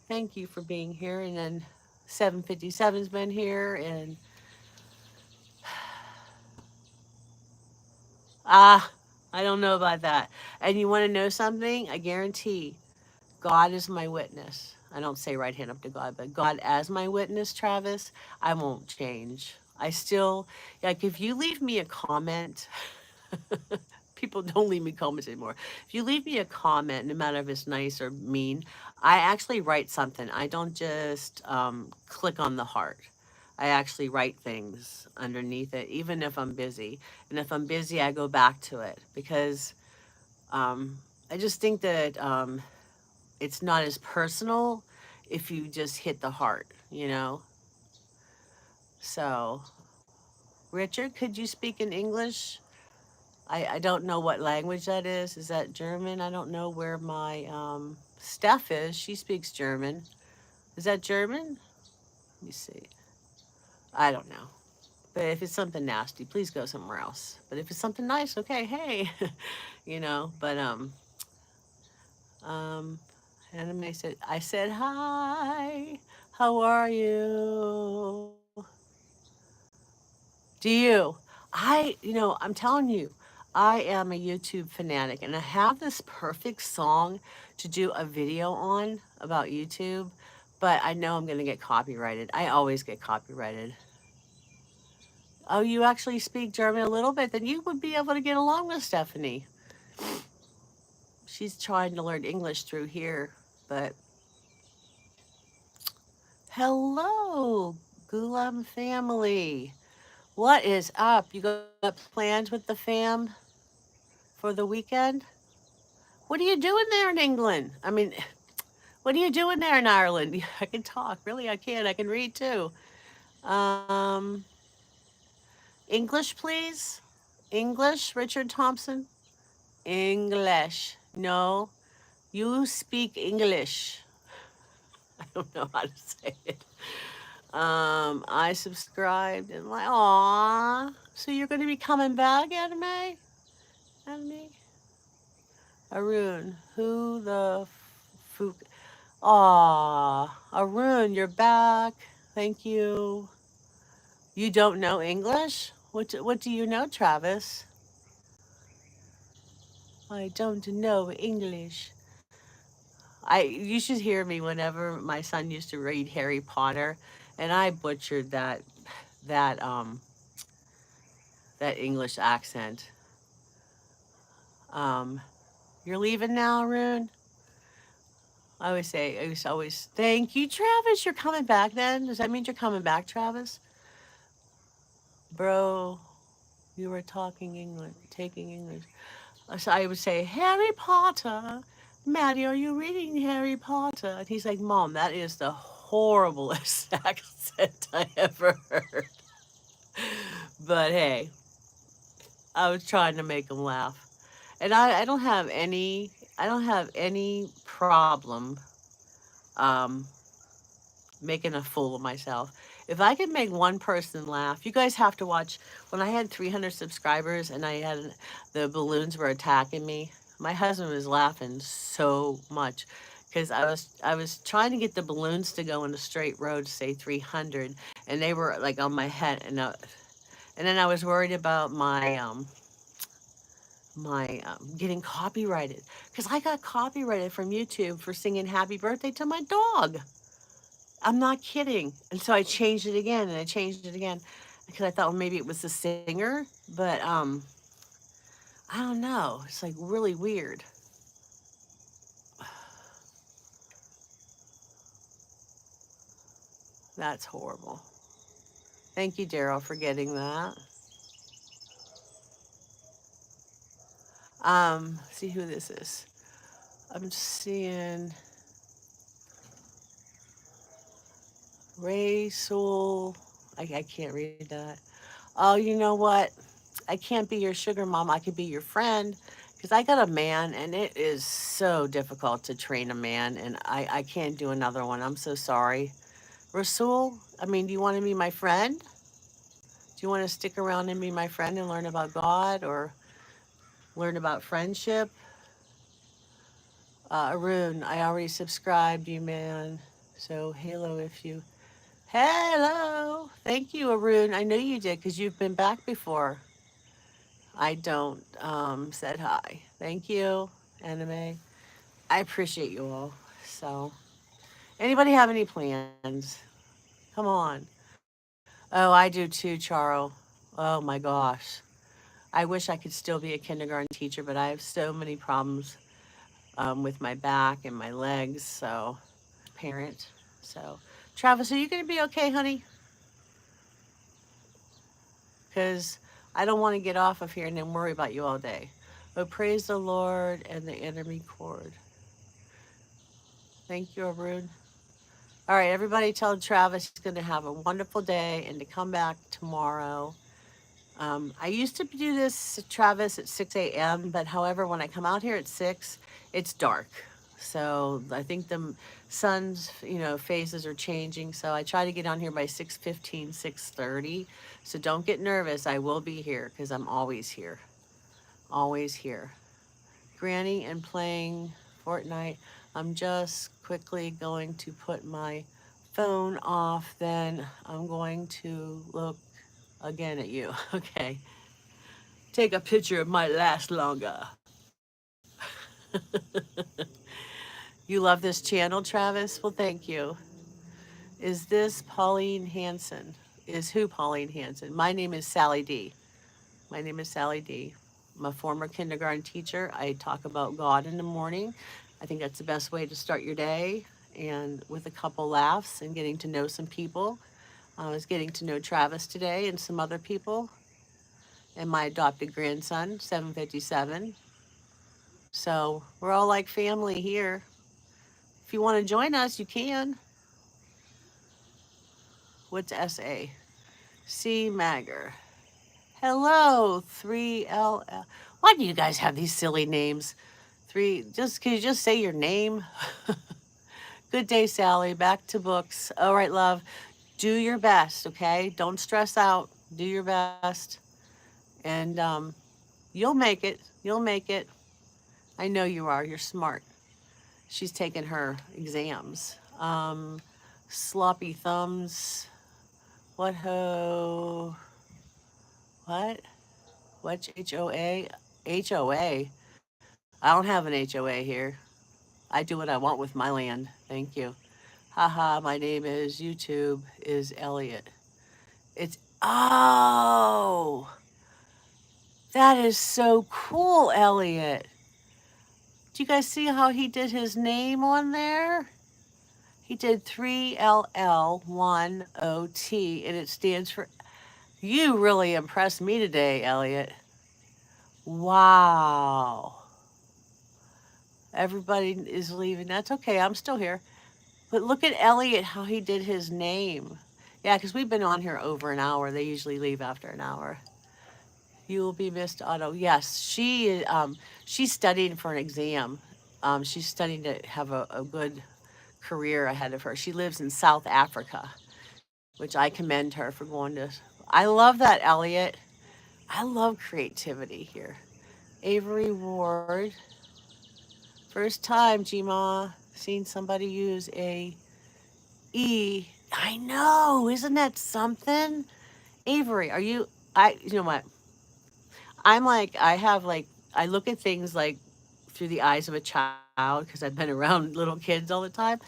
Thank you for being here. And then 757's been here. And ah, I don't know about that. And you want to know something? I guarantee God is my witness. I don't say right hand up to God, but God as my witness, Travis, I won't change. I still, like, if you leave me a comment, people don't leave me comments anymore. If you leave me a comment, no matter if it's nice or mean, I actually write something. I don't just click on the heart. I actually write things underneath it, even if I'm busy. And if I'm busy, I go back to it because um, I just think that it's not as personal if you just hit the heart, you know? So, Richard, could you speak in English? I don't know what language that is. Is that German? I don't know where my Steph is. She speaks German. Is that German? Let me see. I don't know. But if it's something nasty, please go somewhere else. But if it's something nice, okay, hey, you know. But um, anime said, I said hi. How are you? Do you? I'm telling you, I am a YouTube fanatic and I have this perfect song to do a video on about YouTube, but I know I'm going to get copyrighted. I always get copyrighted. Oh, you actually speak German a little bit, then you would be able to get along with Stephanie. She's trying to learn English through here, but hello, Gulam family. What is up? You got plans with the fam for the weekend? What are you doing there in England? I mean, what are you doing there in Ireland? I can talk. Really, I can. I can read too. Um, English, please. English, Richard Thompson. English. No, you speak English. I don't know how to say it. I subscribed and like, aw. So you're going to be coming back, anime? Anime? Arun, who the fuck? Aw, Arun, you're back. Thank you. You don't know English? What do you know, Travis? I don't know English. You should hear me whenever my son used to read Harry Potter, and I butchered that that English accent. Um, you're leaving now, Arun? I used to always thank you, Travis. You're coming back then? Does that mean you're coming back, Travis? Bro, you were talking English, taking English. So I would say, Harry Potter. Maddie, are you reading Harry Potter? And he's like, Mom, that is the horriblest accent I ever heard. But hey, I was trying to make him laugh. And I I don't have any problem um, making a fool of myself. If I could make one person laugh, you guys have to watch. When I had 300 subscribers and the balloons were attacking me, my husband was laughing so much because I was trying to get the balloons to go in a straight road to say 300, and they were like on my head, and then I was worried about my getting copyrighted because I got copyrighted from YouTube for singing "Happy Birthday" to my dog. I'm not kidding. And so I changed it again and I changed it again because I thought, well, maybe it was the singer, but I don't know. It's like really weird. That's horrible. Thank you, Daryl, for getting that. See who this is. I'm seeing Ray Soul. I can't read that. Oh, you know what? I can't be your sugar mom. I could be your friend because I got a man and it is so difficult to train a man and I can't do another one. I'm so sorry. Rasul, I mean, do you want to be my friend? Do you want to stick around and be my friend and learn about God or learn about friendship? Arun, I already subscribed you, man. So, hello if you. Hello! Thank you, Arun. I know you did because you've been back before. I don't said hi. Thank you, anime. I appreciate you all. So, anybody have any plans? Come on. Oh, I do too, Charles. Oh my gosh. I wish I could still be a kindergarten teacher, but I have so many problems with my back and my legs. So, parent. So, Travis, are you going to be okay, honey? Because I don't want to get off of here and then worry about you all day. Oh, praise the Lord and the enemy cord. Thank you, Arun. All right, everybody tell Travis he's going to have a wonderful day and to come back tomorrow. I used to do this, Travis, at 6 a.m., but however, when I come out here at 6, it's dark. So I think the sun's, phases are changing. So I try to get on here by 6:15, 6:30. So don't get nervous. I will be here because I'm always here. Always here. Granny and playing Fortnite. I'm just quickly going to put my phone off. Then I'm going to look again at you. Okay. Take a picture. It might last longer. You love this channel, Travis? Well, thank you. Is this Pauline Hanson? Is who Pauline Hanson? My name is Sally D. My name is Sally D. I'm a former kindergarten teacher. I talk about God in the morning. I think that's the best way to start your day and with a couple laughs and getting to know some people. I was getting to know Travis today and some other people and my adopted grandson, 757. So we're all like family here. If you want to join us, you can. What's SA? C Magger. Hello, 3LL. Why do you guys have these silly names? Can you just say your name? Good day, Sally. Back to books. All right, love. Do your best, okay? Don't stress out. Do your best. And you'll make it. You'll make it. I know you are. You're smart. She's taking her exams. Sloppy thumbs. What ho? What? What's HOA? HOA. I don't have an HOA here. I do what I want with my land. Thank you. Haha, my name is YouTube is Elliot. It's oh, that is so cool, Elliot. Do you guys see how he did his name on there? He did 3LL10T and it stands for you really impressed me today, Elliot. Wow. Everybody is leaving. That's okay. I'm still here. But look at Elliot, how he did his name. Yeah, because we've been on here over an hour. They usually leave after an hour. You will be missed, Otto. Yes, she's studying for an exam. She's studying to have a good career ahead of her. She lives in South Africa, which I commend her for going to. I love that, Elliot. I love creativity here. Avery Ward. First time, Gma, seen somebody use a E. I know, isn't that something? Avery, are you? You know what? I'm like, I have like, I look at things like through the eyes of a child because I've been around little kids all the time,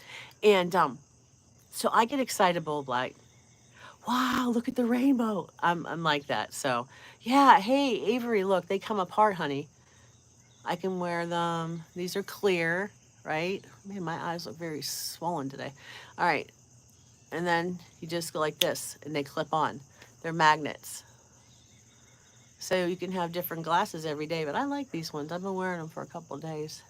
and so I get excitable like, wow, look at the rainbow. I'm like that. So yeah, hey Avery, look, they come apart, honey. I can wear them. These are clear, right? Man, my eyes look very swollen today. All right, and then you just go like this, and they clip on. They're magnets. So you can have different glasses every day, but I like these ones. I've been wearing them for a couple of days.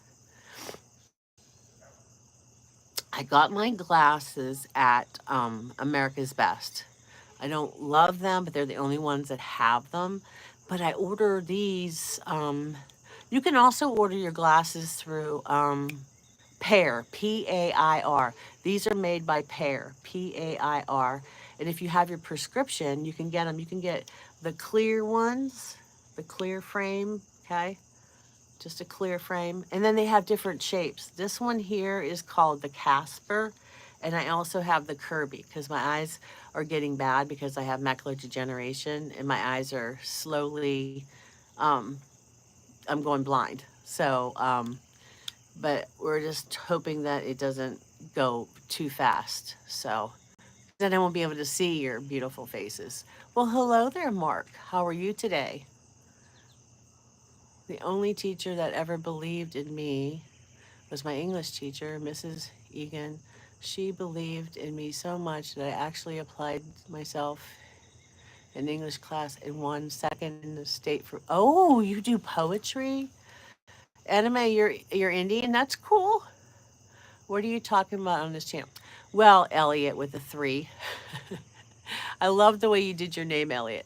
I got my glasses at America's Best. I don't love them, but they're the only ones that have them. But I order these. You can also order your glasses through Pair, Pair. These are made by Pair, Pair. And if you have your prescription, you can get them. You can get the clear ones, the clear frame, okay? Just a clear frame. And then they have different shapes. This one here is called the Casper. And I also have the Kirby because my eyes are getting bad because I have macular degeneration and my eyes are slowly, um, I'm going blind. So, but we're just hoping that it doesn't go too fast. So, then I won't be able to see your beautiful faces. Well, hello there, Mark. How are you today? The only teacher that ever believed in me was my English teacher, Mrs. Egan. She believed in me so much that I actually applied myself in English class and won second in the state for. Oh, you do poetry, anime. You're Indian. That's cool. What are you talking about on this channel? Well, Elliot with a three. I love the way you did your name, Elliot.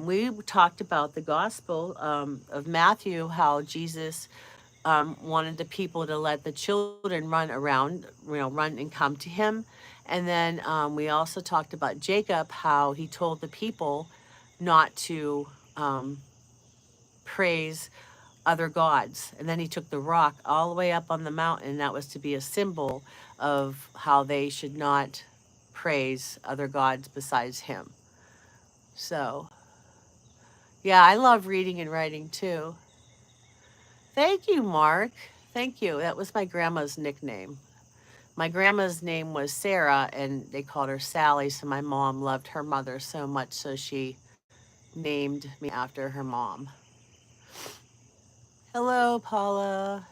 We talked about the Gospel of Matthew, how Jesus wanted the people to let the children run around, run and come to him. And then we also talked about Jacob, how he told the people not to praise other gods. And then he took the rock all the way up on the mountain, and that was to be a symbol of how they should not praise other gods besides him. So, yeah, I love reading and writing too. Thank you, Mark. Thank you. That was my grandma's nickname. My grandma's name was Sarah, and they called her Sally. So my mom loved her mother so much, so she named me after her mom. Hello, Paula.